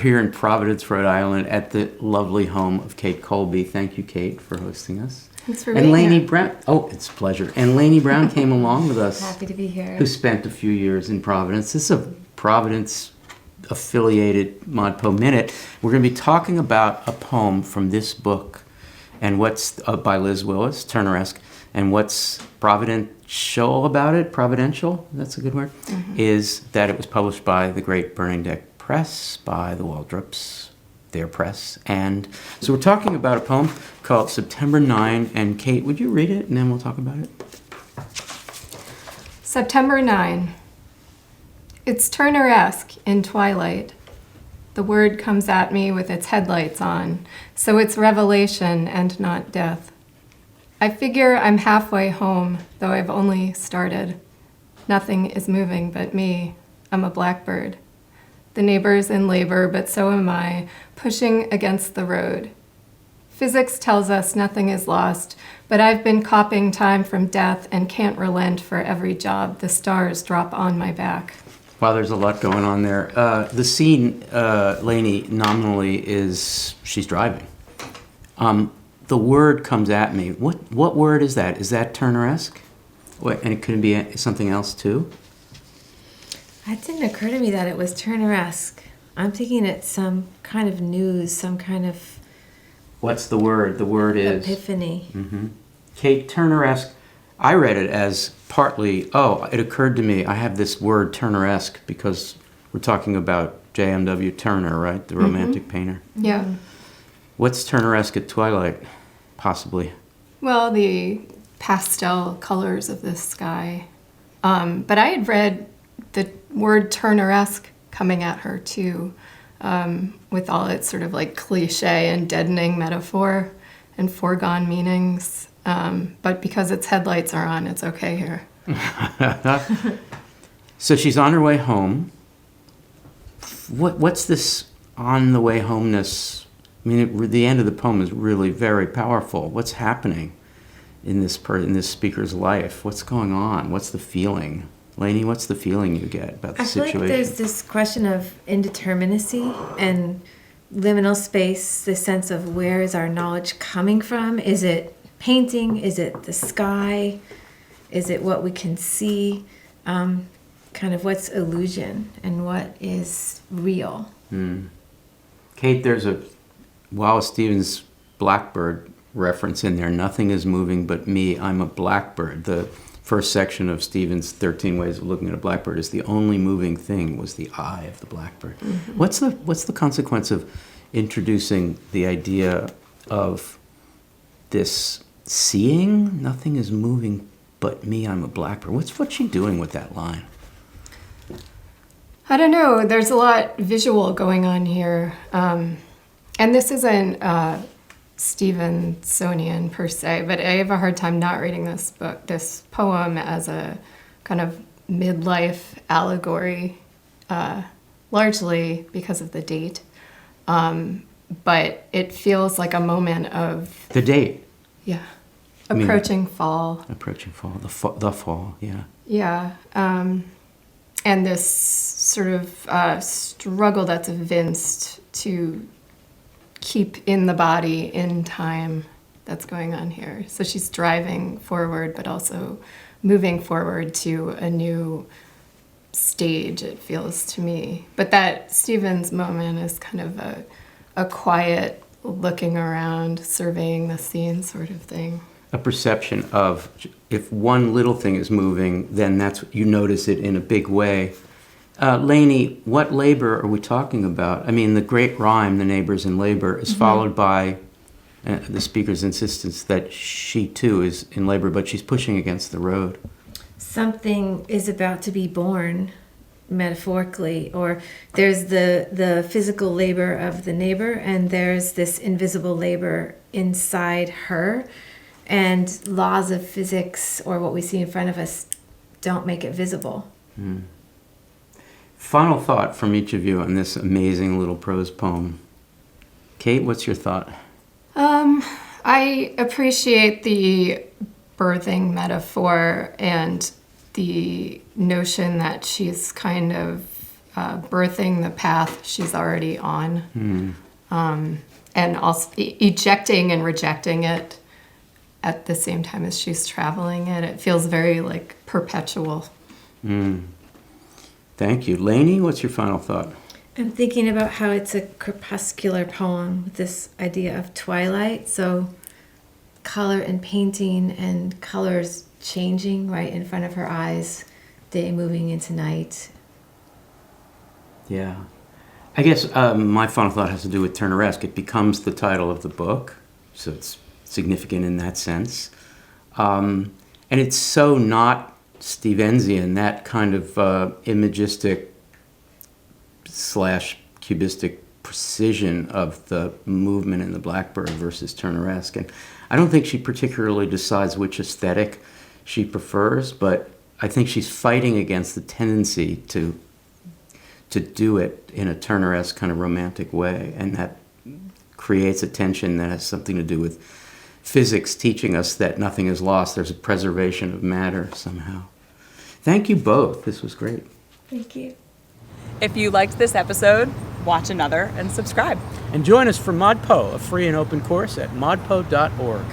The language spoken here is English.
here in Providence, Rhode Island, at the lovely home of Kate Colby. Thank you, Kate, for hosting us. Thanks for And being Laynie here. Browne. Oh, it's a pleasure. And Laynie Browne came along with us. Happy to be here. Who spent a few years in Providence. This is a Providence-affiliated ModPoMinute. We're going to be talking about a poem from this book, and what's by Liz Willis, Turneresque, and what's providential about it, providential, that's a good word, is that it was published by the great Burning Deck Press, by the Waldrops, their press. And so we're talking about a poem called September 9, and Kate, would you read it, and then we'll talk about it? September 9. It's Turneresque in twilight. The word comes at me with its headlights on, so it's revelation and not death. I figure I'm halfway home, though I've only started. Nothing is moving but me. I'm a blackbird. The neighbor's in labor, but so am I, pushing against the road. Physics tells us nothing is lost, but I've been copying time from death and can't relent for every job the stars drop on my back. Wow, there's a lot going on there. The scene, Laynie, nominally is she's driving. The word comes at me. What word is that? Is that Turneresque? And it could be something else too? It didn't occur to me that it was Turneresque. I'm thinking it's some kind of news, some kind of What's the word? The word is... epiphany. Mm-hmm. Kate, Turneresque, I read it as partly, it occurred to me, I have this word Turneresque because we're talking about J.M.W. Turner, right? The romantic painter. Yeah. What's Turneresque at twilight, possibly? Well, the pastel colors of the sky. But I had read the word Turneresque coming at her too, with all its sort of like cliche and deadening metaphor and foregone meanings. But because its headlights are on, it's okay here. So she's on her way home. What's this on the way homeness? I mean, the end of the poem is really very powerful. What's happening in this speaker's life? What's going on? What's the feeling? Laynie, what's the feeling you get about the situation? I feel like there's this question of indeterminacy and liminal space, this sense of where is our knowledge coming from? Is it painting? Is it the sky? Is it what we can see? Kind of what's illusion and what is real? Kate, there's a Wallace Stevens Blackbird reference in there. Nothing is moving but me. I'm a blackbird. The first section of Stevens' 13 Ways of Looking at a Blackbird is the only moving thing was the eye of the blackbird. Mm-hmm. What's the consequence of introducing the idea of this seeing? Nothing is moving but me. I'm a blackbird. What's she doing with that line? I don't know. There's a lot visual going on here. And this isn't Stevensonian per se, but I have a hard time not reading this poem as a kind of midlife allegory, largely because of the date. But it feels like a moment of... The date? Yeah. Approaching fall. Approaching fall. The fall, yeah. Yeah. And this sort of struggle that's evinced to keep in the body in time that's going on here. So she's driving forward, but also moving forward to a new stage, it feels to me. But that Stevens moment is kind of a quiet looking around, surveying the scene sort of thing. A perception of if one little thing is moving, then you notice it in a big way. Laynie, what labor are we talking about? I mean, the great rhyme, "The neighbor's in labor," is followed by the speaker's insistence that she too is in labor, but she's pushing against the road. Something is about to be born, metaphorically, or there's the physical labor of the neighbor, and there's this invisible labor inside her, and laws of physics, or what we see in front of us, don't make it visible. Final thought from each of you on this amazing little prose poem. Kate, what's your thought? I appreciate the birthing metaphor and the notion that she's kind of birthing the path she's already on, and also ejecting and rejecting it at the same time as she's traveling it. It feels very like perpetual. Thank you. Laynie, what's your final thought? I'm thinking about how it's a crepuscular poem with this idea of twilight. So color and painting and colors changing right in front of her eyes, day moving into night. Yeah. I guess my final thought has to do with Turneresque. It becomes the title of the book, so it's significant in that sense. And it's so not Stevensian, that kind of imagistic / cubistic precision of the movement in the Blackbird versus Turneresque. And I don't think she particularly decides which aesthetic she prefers, but I think she's fighting against the tendency to do it in a Turneresque kind of romantic way, and that creates a tension that has something to do with physics teaching us that nothing is lost. There's a preservation of matter somehow. Thank you both. This was great. Thank you. If you liked this episode, watch another and subscribe. And join us for ModPo, a free and open course at modpo.org.